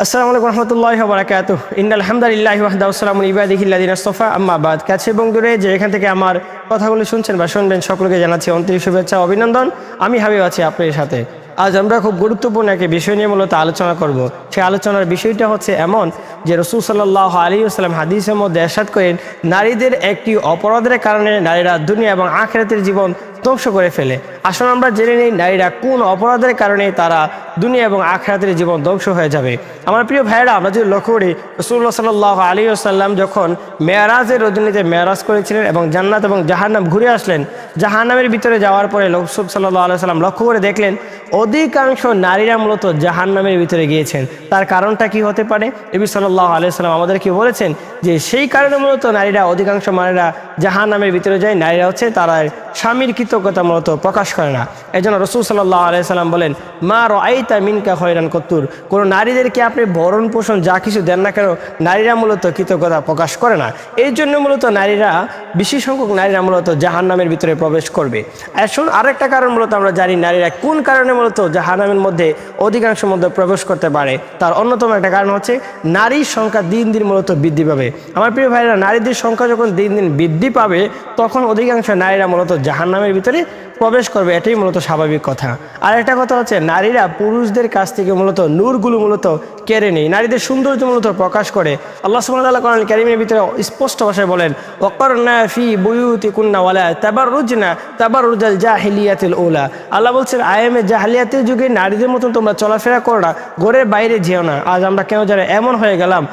আসসালামু আলাইকুম রহমতুল্লাহি ওয়া বারাকাতুহু ইন্নাল হামদুলিল্লাহি ওয়াহদাহু ওয়াসসালামু ইবাদিহিল্লাযিনা ইসতাফা আম্মা বাদ। কাছে এবং দূরে যে এখান থেকে আমার কথাগুলো শুনছেন বা শুনবেন সকলকে জানাচ্ছি আন্তরিক শুভেচ্ছা ও অভিনন্দন। আমি হাবিব আছি আপনাদের সাথে। আজ আমরা খুব গুরুত্বপূর্ণ একটি বিষয় নিয়ে মূলত আলোচনা করব। সেই আলোচনার বিষয়টা হচ্ছে এমন যে রাসূল সাল্লাল্লাহু আলাইহি ওয়াসাল্লাম হাদিসের মধ্যে ইরশাদ করেন, নারীদের একটি অপরাধের কারণে নারীরা দুনিয়া এবং আখিরাতের জীবন ধ্বংস করে ফেলে। আসলে আমরা জেনে নিই নারীরা কোন অপরাধের কারণে তারা দুনিয়া এবং আখিরাতের জীবন ধ্বংস হয়ে যাবে। আমার প্রিয় ভাইয়েরা, আমরা যদি লক্ষ্য করি রাসূলুল্লাহ সাল্লাল্লাহু আলাইহি ওয়াসাল্লাম যখন মেরাজের রজনীতে মেরাজ করেছিলেন এবং জান্নাত এবং জাহান্নাম ঘুরে আসলেন, জাহান্নামের ভিতরে যাওয়ার পরে রাসূল সাল্লাল্লাহু আলাইহি ওয়াসাল্লাম লক্ষ্য করে দেখলেন অধিকাংশ নারীরা মূলত জাহান্নামের ভিতরে গিয়েছেন। তার কারণটা কি হতে পারে? নবী সাল্লাল্লাহু আলাইহি ওয়াসাল্লাম আমাদেরকে বলেছেন যে সেই কারণে মূলত নারীরা অধিকাংশ নারীরা জাহান্নামের ভিতরে যায়। নারীরা হচ্ছে তারা স্বামীর কৃতজ্ঞতা মূলত প্রকাশ করে না। এই জন্য রাসূল সাল্লাল্লাহু আলাইহি ওয়াসাল্লাম বলেন, মা রাআইতা মিনকা খয়রান কত্তুর, কোনো নারীদেরকে আপনি ভরণ পোষণ যা কিছু দেন না কেন, নারীরা মূলত কৃতজ্ঞতা প্রকাশ করে না। এই জন্য মূলত নারীরা, বেশি সংখ্যক নারীরা মূলত জাহান্নামের ভিতরে প্রবেশ করবে। এখন আরেকটা কারণ মূলত আমরা জানি নারীরা কোন কারণে মূলত জাহান্নামের মধ্যে অধিকাংশ মধ্যে প্রবেশ করতে পারে। তার অন্যতম একটা কারণ হচ্ছে নারীর সংখ্যা দিন দিন মূলত বৃদ্ধি পাবে। আমার প্রিয় ভাইরা, নারীদের সংখ্যা যখন দিন দিন বৃদ্ধি পাবে তখন অধিকাংশ নারীরা মূলত জাহান্নামের ভিতরে প্রবেশ করবে। এটাই মূলত স্বাভাবিক কথা। আর একটা কথা হচ্ছে নারীরা পুরুষদের কাছ থেকে মূলত নূরগুলো মূলত কেড়ে নেই, নারীদের সৌন্দর্য মূলত প্রকাশ করে। আল্লাহ সুবহানাহু ওয়া তাআলা কোরআন কারীমের ভিতরে স্পষ্ট ভাষায় বলেন, ওয়াকারনা ফি বুয়ুতিকুন্না ওয়ালা তাবাররুজনা তাবাররুজাল জাহিলিয়াতিল উলা। আল্লাহ বলছেন আয়ামে জাহিলিয়াতের যুগে নারীদের মতন তোমরা চলাফেরা করো না, ঘরের বাইরে যেও না। আজ আমরা কেন জানি এমন হয়ে গেলাম,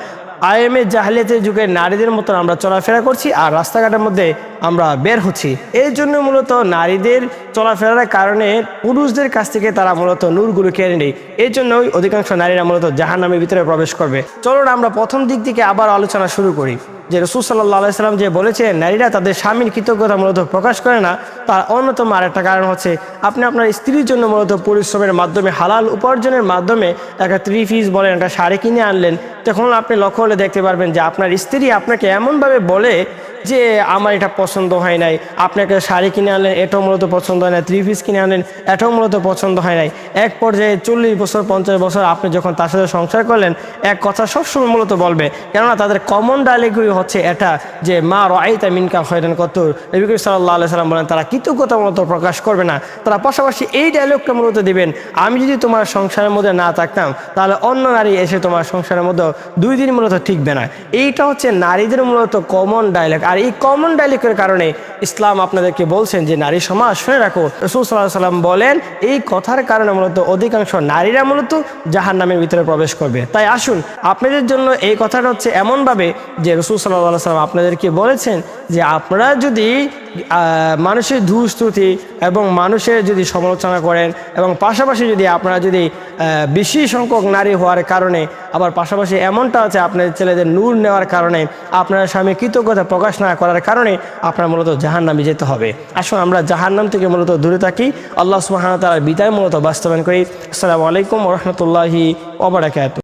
আয়ামে জাহিলিয়াতের যুগে নারীদের মতন আমরা চলাফেরা করছি আর রাস্তাঘাটের মধ্যে আমরা বের হচ্ছি। এই জন্য মূলত নারীদের চলাফেরার কারণে পুরুষদের কাছ থেকে তারা মূলত নূরগুলো কেড়ে নেয়। এই জন্যই অধিকাংশ নারীরা মূলত জাহান্নামের ভিতরে প্রবেশ করবে। চলুন আমরা প্রথম দিক থেকে আবার আলোচনা শুরু করি যে রাসূল সাল্লাল্লাহু আলাইহি ওয়াসাল্লাম যে বলেছেন নারীরা তাদের স্বামীর কৃতজ্ঞতা মূলত প্রকাশ করে না, তার অন্যতম আরেকটা কারণ হচ্ছে আপনি আপনার স্ত্রীর জন্য মূলত পরিশ্রমের মাধ্যমে, হালাল উপার্জনের মাধ্যমে একটা 3 পিস বলেন, একটা শাড়ি কিনে আনলেন। তখন আপনি লক্ষ্য হলে দেখতে পারবেন যে আপনার স্ত্রী আপনাকে এমনভাবে বলে যে আমার এটা পছন্দ হয় নাই, আপনাকে শাড়ি কিনে আনলেন এটাও মূলত পছন্দ হয় না, 3 পিস কিনে আনলেন এটাও মূলত পছন্দ হয় নাই। এক পর্যায়ে 40 বছর 50 বছর আপনি যখন তার সাথে সংসার করলেন, এক কথা সবসময় মূলত বলবে, কেননা তাদের কমন ডায়লগই হচ্ছে এটা যে মা রাআইতা মিনকা খয়রান কত্তুর। নবী করিম সাল্লাল্লাহু আলাইহি ওয়াসাল্লাম বলেন তারা কৃতজ্ঞতা মূলত প্রকাশ করবে না। তারা পাশাপাশি এই ডায়লগটা মূলত দিবেন, আমি যদি তোমার সংসারের মধ্যে না থাকতাম তাহলে অন্য নারী এসে তোমার সংসারের মধ্যে 2 দিন মূলত টিকবে না। এইটা হচ্ছে নারীদের মূলত কমন ডায়লগ। আর এই কমন ডায়লগের কারণে ইসলাম আপনাদেরকে বলছেন যে নারী সমাজ শুনে রাখো। রাসূল সাল্লাল্লাহু আলাইহি ওয়াসাল্লাম বলেন এই কথার কারণে মূলত অধিকাংশ নারীরা মূলত জাহান্নামের ভিতরে প্রবেশ করবে। তাই আসুন, আপনাদের জন্য এই কথাটা হচ্ছে এমনভাবে যে রাসূল সাল্লাল্লাহু আলাইহি ওয়াসাল্লাম আপনাদেরকে বলেছেন যে আপনারা যদি মানুষের ধূস্তুতি এবং মানুষের যদি সমালোচনা করেন এবং পাশাপাশি যদি আপনারা যদি বেশি সংখ্যক নারী হওয়ার কারণে আবার পাশাপাশি এমনটা আছে আপনাদের ছেলেদের নূর নেওয়ার কারণে, আপনার স্বামী কৃতজ্ঞতা প্রকাশ না করার কারণে আপনার মূলত জাহান্নামে যেতে হবে। আসুন আমরা জাহান্নাম থেকে মূলত দূরে থাকি, আল্লাহ সুবহানাহু ওয়া তাআলার বিধান মূলত বাস্তবায়ন করি। আসসালামু আলাইকুম ওয়া রাহমাতুল্লাহি ওয়া বারাকাতুহু।